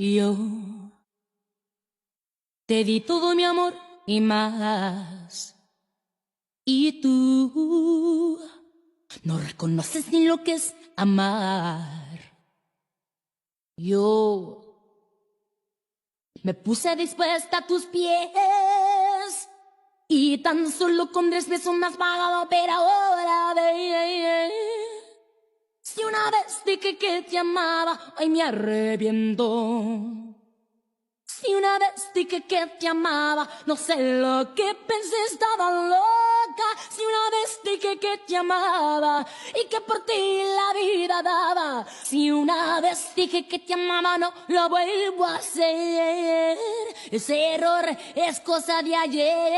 Yo te di todo mi amor y más. Y tú no reconoces ni lo que es amar. Yo me puse dispuesta a tus pies y tan solo con 3 besos me has pagado, pero ahora ve. Si una vez dije que te amaba, hoy me arrepiento. Si una vez dije que te amaba, no sé lo que pensé, estaba loca. Si una vez dije que te amaba y que por ti la vida daba. Si una vez dije que te amaba, no lo vuelvo a hacer. Ese error es cosa de ayer.